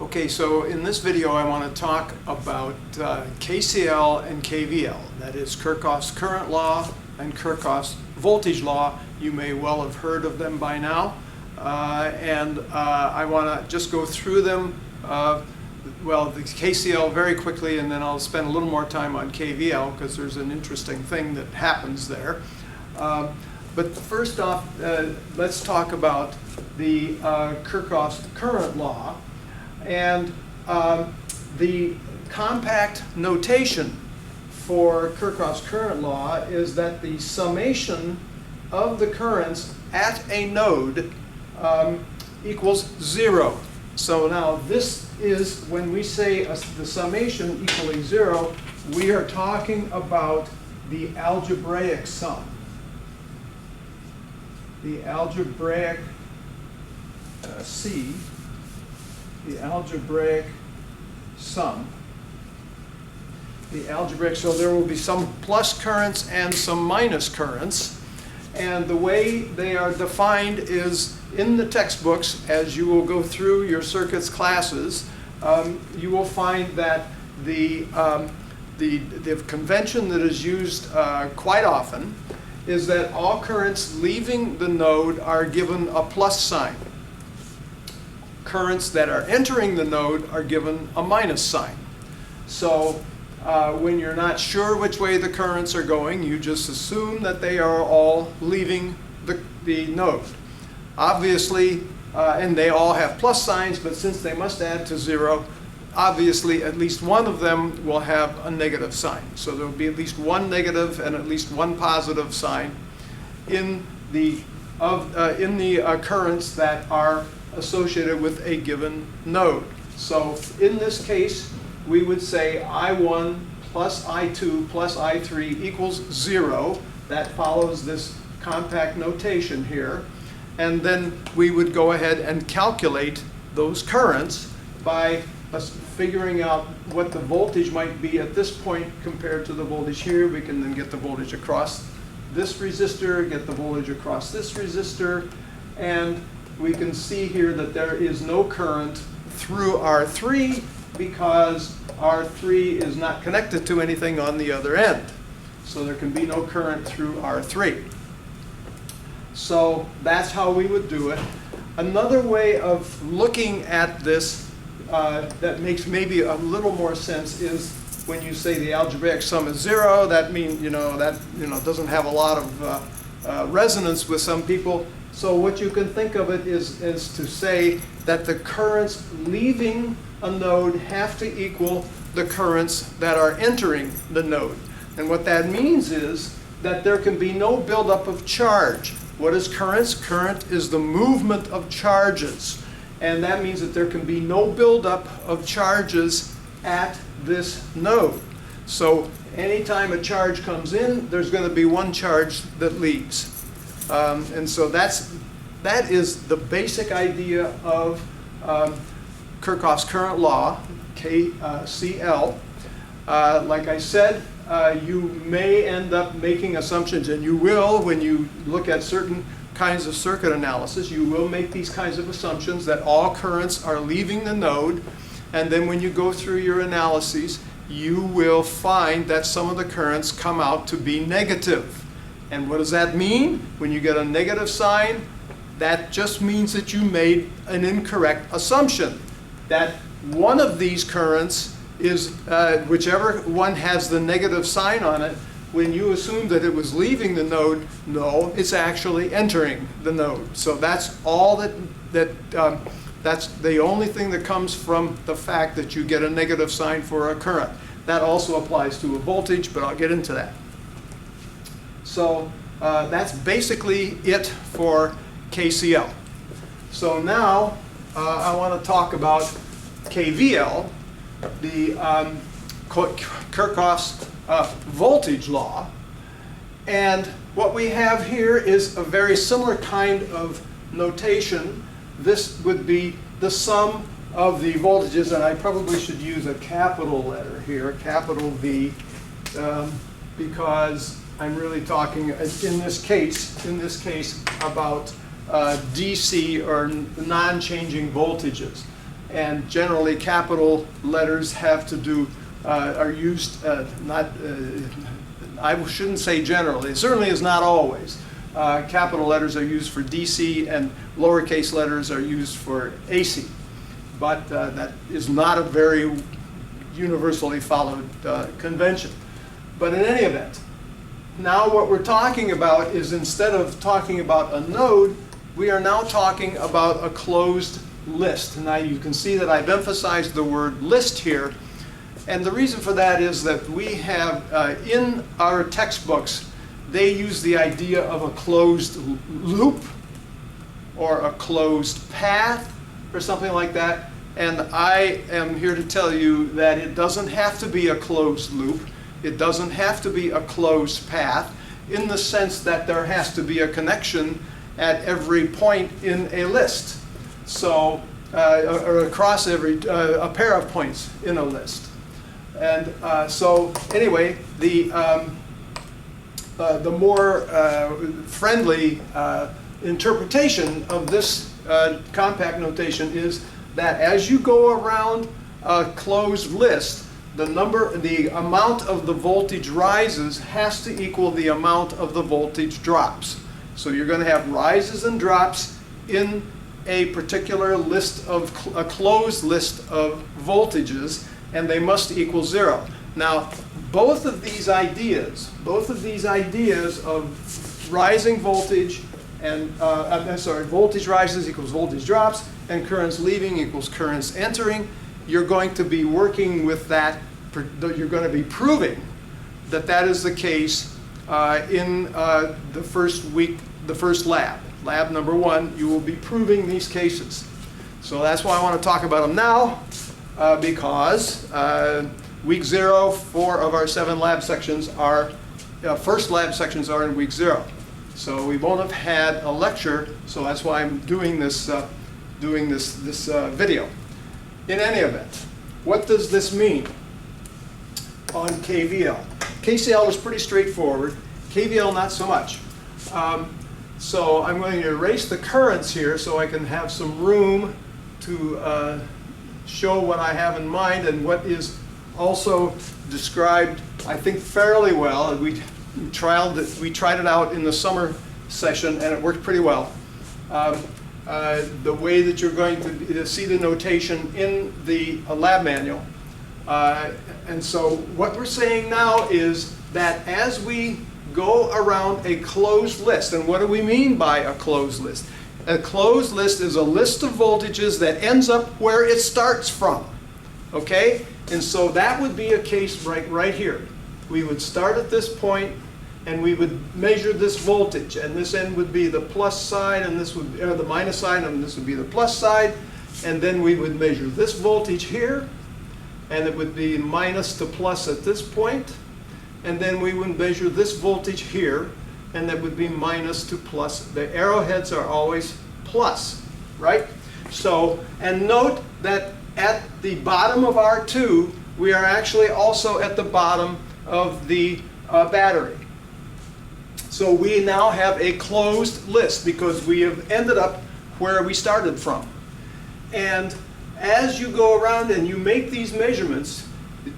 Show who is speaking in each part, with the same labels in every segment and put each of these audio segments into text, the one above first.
Speaker 1: Okay, so in this video I want to talk about KCL and KVL. That is Kirchhoff's current law and Kirchhoff's voltage law. You may well have heard of them by now. I want to just go through them, well, the KCL very quickly, and then I'll spend a little more time on KVL because there's an interesting thing that happens there. But first off, let's talk about the Kirchhoff's current law. And the compact notation for Kirchhoff's current law is that the summation of the currents at a node equals 0. So now this is, when we say the summation equaling 0, we are talking about the algebraic sum. The algebraic the algebraic sum. The algebraic, so there will be some plus currents and some minus currents. And the way they are defined is in the textbooks. As you will go through your circuits classes, you will find that the convention that is used quite often is that all currents leaving the node are given a plus sign. Currents that are entering the node are given a minus sign. So when you're not sure which way the currents are going, you just assume that they are all leaving the node. Obviously, and they all have plus signs, but since they must add to 0, obviously at least one of them will have a negative sign. So there will be at least one negative and at least one positive sign in the currents that are associated with a given node. So in this case, we would say I1 plus I2 plus I3 equals 0. That follows this compact notation here. And then we would go ahead and calculate those currents by figuring out what the voltage might be at this point compared to the voltage here. We can then get the voltage across this resistor, get the voltage across this resistor, and we can see here that there is no current through R3 because R3 is not connected to anything on the other end. So there can be no current through R3. So that's how we would do it. Another way of looking at this that makes maybe a little more sense is when you say the algebraic sum is 0. That means that doesn't have a lot of resonance with some people. So what you can think of it is to say that the currents leaving a node have to equal the currents that are entering the node. And what that means is that there can be no buildup of charge. What is currents? Current is the movement of charges. And that means that there can be no buildup of charges at this node. So anytime a charge comes in, there's going to be one charge that leaves. And so that is the basic idea of Kirchhoff's current law, KCL. Like I said, you may end up making assumptions, and you will when you look at certain kinds of circuit analysis. You will make these kinds of assumptions that all currents are leaving the node, and then when you go through your analyses, you will find that some of the currents come out to be negative. And what does that mean? When you get a negative sign, that just means that you made an incorrect assumption. That one of these currents is, whichever one has the negative sign on it, when you assume that it was leaving the node, no, it's actually entering the node. So that's all that's the only thing that comes from the fact that you get a negative sign for a current. That also applies to a voltage, but I'll get into that. So that's basically it for KCL. So now I want to talk about KVL, the Kirchhoff's voltage law. And what we have here is a very similar kind of notation. This would be the sum of the voltages, and I probably should use a capital letter here, capital V, because I'm really talking in this case about DC or non-changing voltages. and generally capital letters have to do, are used, I shouldn't say generally, it certainly is not always. Capital letters are used for DC and lowercase letters are used for AC. But that is not a very universally followed convention. But in any event, now what we're talking about is, instead of talking about a node, we are now talking about a closed list. Now you can see that I've emphasized the word list here. And the reason for that is that we have, in our textbooks, they use the idea of a closed loop or a closed path or something like that. And I am here to tell you that it doesn't have to be a closed loop. It doesn't have to be a closed path, in the sense that there has to be a connection at every point in a list. So, or across every, a pair of points in a list. And so anyway, the more friendly interpretation of this compact notation is that as you go around a closed list, the amount of the voltage rises has to equal the amount of the voltage drops. So you're going to have rises and drops in a particular list of, a closed list of voltages, and they must equal 0. Now, both of these ideas of rising voltage and, voltage rises equals voltage drops, and currents leaving equals currents entering, you're going to be working with that, you're going to be proving that that is the case in the first week, the first lab. Lab number 1, you will be proving these cases. So that's why I want to talk about them now, because week 0, 4 of our 7 lab sections are, first lab sections are in week 0. So we won't have had a lecture, so that's why I'm doing this, video. In any event, what does this mean on KVL? KCL is pretty straightforward. KVL not so much. So I'm going to erase the currents here so I can have some room to show what I have in mind and what is also described, I think, fairly well. We tried it out in the summer session and it worked pretty well. The way that you're going to see the notation in the lab manual. And so what we're saying now is that as we go around a closed list, and what do we mean by a closed list? A closed list is a list of voltages that ends up where it starts from, okay? And so that would be a case right here. We would start at this point, and we would measure this voltage, and this end would be the plus side, and this would be the minus side, and this would be the plus side, and then we would measure this voltage here, and it would be minus to plus at this point, and then we would measure this voltage here, and that would be minus to plus. The arrowheads are always plus, right? So, and note that at the bottom of R2, we are actually also at the bottom of the battery. So we now have a closed list because we have ended up where we started from. And as you go around and you make these measurements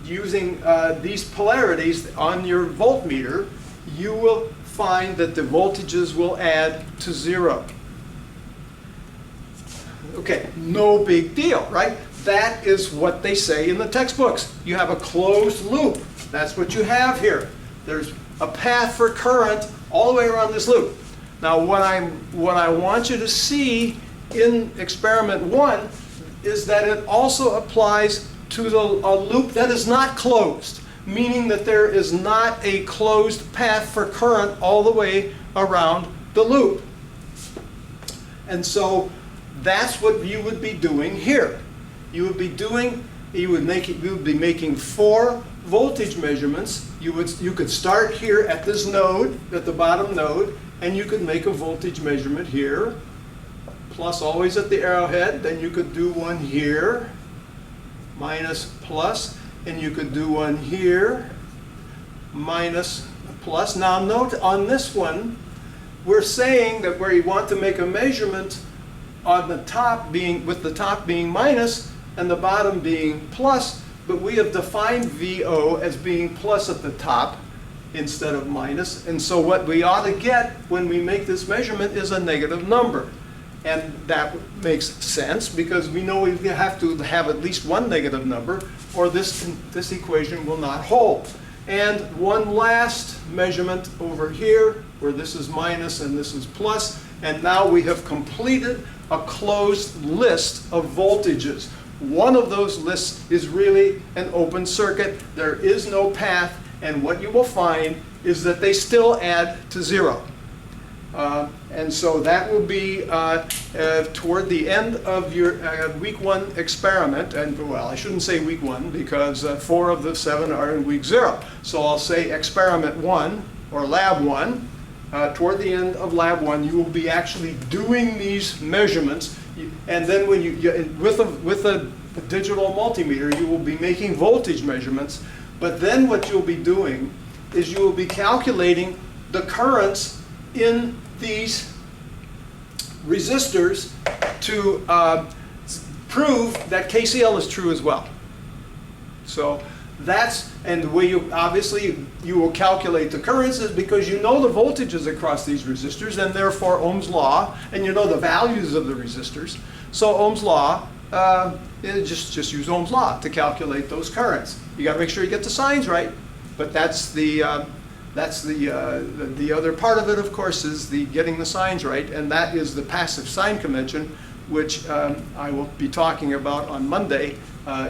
Speaker 1: using these polarities on your voltmeter, you will find that the voltages will add to 0. Okay, no big deal, right? That is what they say in the textbooks. You have a closed loop. That's what you have here. There's a path for current all the way around this loop. Now what I want you to see in experiment 1 is that it also applies to a loop that is not closed, meaning that there is not a closed path for current all the way around the loop. And so that's what you would be doing here. You would be making 4 voltage measurements. You could start here at this node, at the bottom node, and you could make a voltage measurement here, plus always at the arrowhead. Then you could do one here, minus plus, and you could do one here, minus plus. Now note on this one, we're saying that where you want to make a measurement on the top being, with the top being minus, and the bottom being plus, but we have defined VO as being plus at the top instead of minus. And so what we ought to get when we make this measurement is a negative number. And that makes sense because we know we have to have at least one negative number or this equation will not hold. And one last measurement over here where this is minus and this is plus. And now we have completed a closed list of voltages. One of those lists is really an open circuit. There is no path. And what you will find is that they still add to 0. And so that will be toward the end of your week 1 experiment. And well, I shouldn't say week 1 because 4 of the 7 are in week 0. So I'll say experiment 1 or lab 1. Toward the end of lab 1, you will be actually doing these measurements. And then when with a digital multimeter, you will be making voltage measurements. But then what you'll be doing is you will be calculating the currents in these resistors to prove that KCL is true as well. So that's, and the way you will calculate the currents is because you know the voltages across these resistors and therefore Ohm's law, and you know the values of the resistors. So Ohm's law, just use Ohm's law to calculate those currents. You got to make sure you get the signs right, but that's the other part of it, of course, is the getting the signs right, and that is the passive sign convention, which I will be talking about on Monday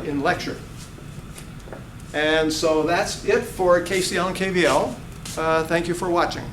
Speaker 1: in lecture. And so that's it for KCL and KVL. Thank you for watching.